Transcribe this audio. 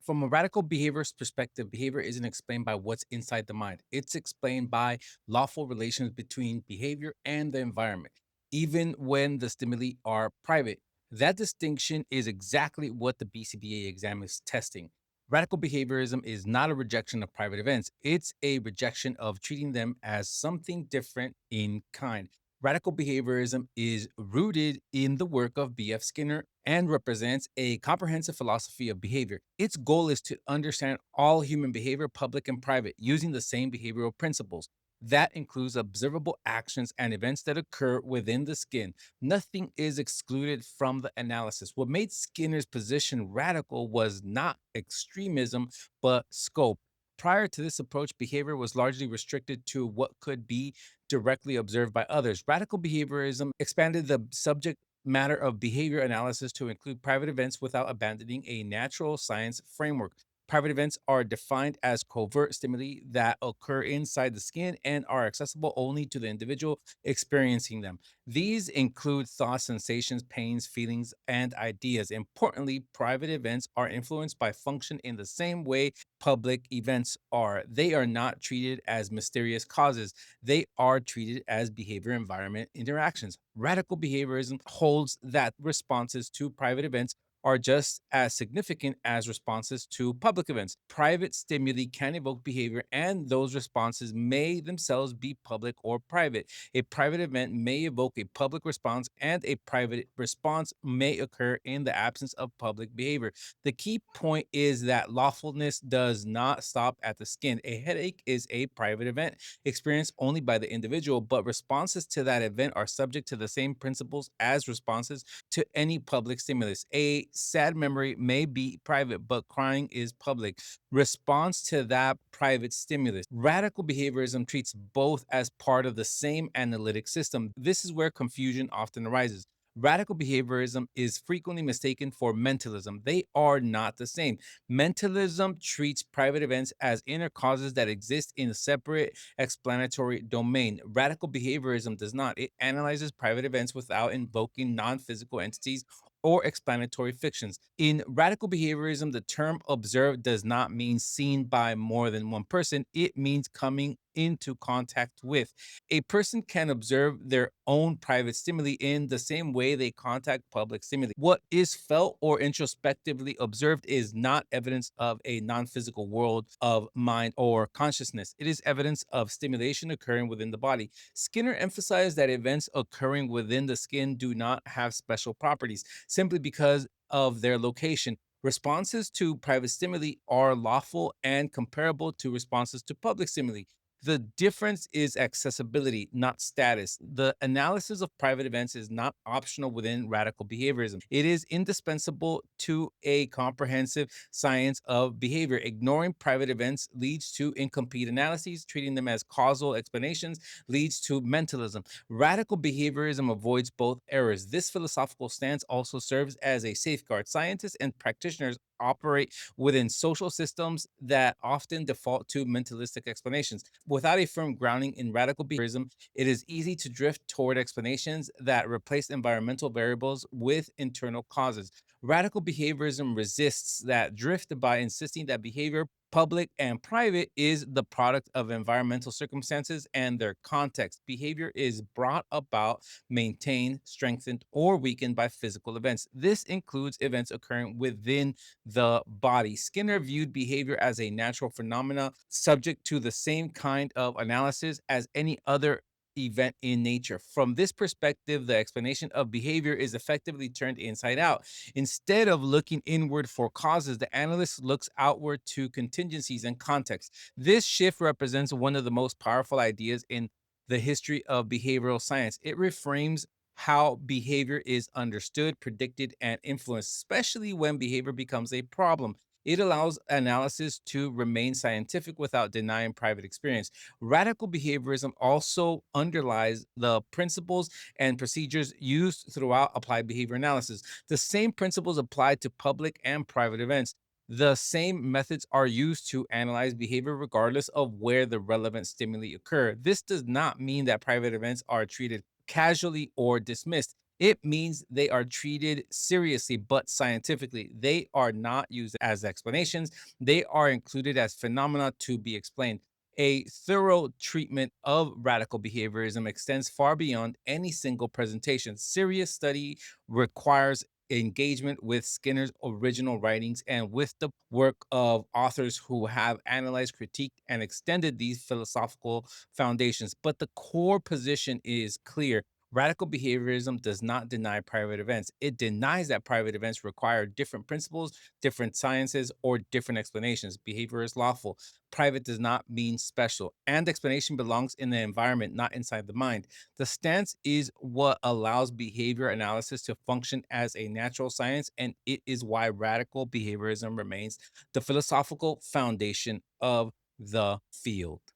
From a radical behaviorist perspective, behavior isn't explained by what's inside the mind. It's explained by lawful relations between behavior and the environment, even when the stimuli are private. That distinction is exactly what the BCBA exam is testing. Radical behaviorism is not a rejection of private events, it's a rejection of treating them as something different in kind. Radical behaviorism is rooted in the work of B.F. Skinner and represents a comprehensive philosophy of behavior. Its goal is to understand all human behavior, public and private, using the same behavioral principles. That includes observable actions and events that occur within the skin. Nothing is excluded from the analysis. What made Skinner's position radical was not extremism, but scope. Prior to this approach, behavior was largely restricted to what could be directly observed by others. Radical behaviorism expanded the subject matter of behavior analysis to include private events without abandoning a natural science framework. Private events are defined as covert stimuli that occur inside the skin and are accessible only to the individual experiencing them. These include thoughts, sensations, pains, feelings, and ideas. Importantly, private events are influenced by function in the same way public events are. They are not treated as mysterious causes, they are treated as behavior environment interactions. Radical behaviorism holds that responses to private events are just as significant as responses to public events. Private stimuli can evoke behavior, and those responses may themselves be public or private. A private event may evoke a public response, and a private response may occur in the absence of public behavior. The key point is that lawfulness does not stop at the skin. A headache is a private event experienced only by the individual, but responses to that event are subject to the same principles as responses to any public stimulus. A sad memory may be private, but crying is public. Response to that private stimulus. Radical behaviorism treats both as part of the same analytic system. This is where confusion often arises. Radical behaviorism is frequently mistaken for mentalism. They are not the same. Mentalism treats private events as inner causes that exist in a separate explanatory domain. Radical behaviorism does not. It analyzes private events without invoking non physical entities or explanatory fictions. In radical behaviorism, the term observed does not mean seen by more than one person, it means coming into contact with. A person can observe their own private stimuli in the same way they contact public stimuli. What is felt or introspectively observed is not evidence of a non physical world of mind or consciousness. It is evidence of stimulation occurring within the body. Skinner emphasized that events occurring within the skin do not have special properties simply because of their location. Responses to private stimuli are lawful and comparable to responses to public stimuli. The difference is accessibility, not status. The analysis of private events is not optional within radical behaviorism. It is indispensable to a comprehensive science of behavior. Ignoring private events leads to incomplete analyses. Treating them as causal explanations leads to mentalism. Radical behaviorism avoids both errors. This philosophical stance also serves as a safeguard. Scientists and practitioners operate within social systems that often default to mentalistic explanations. Without a firm grounding in radical behaviorism, it is easy to drift toward explanations that replace environmental variables with internal causes. Radical behaviorism resists that drift by insisting that behavior, public and private, is the product of environmental circumstances and their context. Behavior is brought about, maintained, strengthened, or weakened by physical events. This includes events occurring within the body. Skinner viewed behavior as a natural phenomena subject to the same kind of analysis as any other event in nature. From this perspective, the explanation of behavior is effectively turned inside out. Instead of looking inward for causes, the analyst looks outward to contingencies and context. This shift represents one of the most powerful ideas in the history of behavioral science. It reframes how behavior is understood, predicted, and influenced, especially when behavior becomes a problem. It allows analysis to remain scientific without denying private experience. Radical behaviorism also underlies the principles and procedures used throughout applied behavior analysis. The same principles apply to public and private events. The same methods are used to analyze behavior regardless of where the relevant stimuli occur. This does not mean that private events are treated casually or dismissed. It means they are treated seriously but scientifically. They are not used as explanations, they are included as phenomena to be explained. A thorough treatment of radical behaviorism extends far beyond any single presentation. Serious study requires engagement with Skinner's original writings and with the work of authors who have analyzed, critiqued, and extended these philosophical foundations. But the core position is clear. Radical behaviorism does not deny private events. It denies that private events require different principles, different sciences, or different explanations. Behavior is lawful. Private does not mean special. And explanation belongs in the environment, not inside the mind. The stance is what allows behavior analysis to function as a natural science, and it is why radical behaviorism remains the philosophical foundation of the field.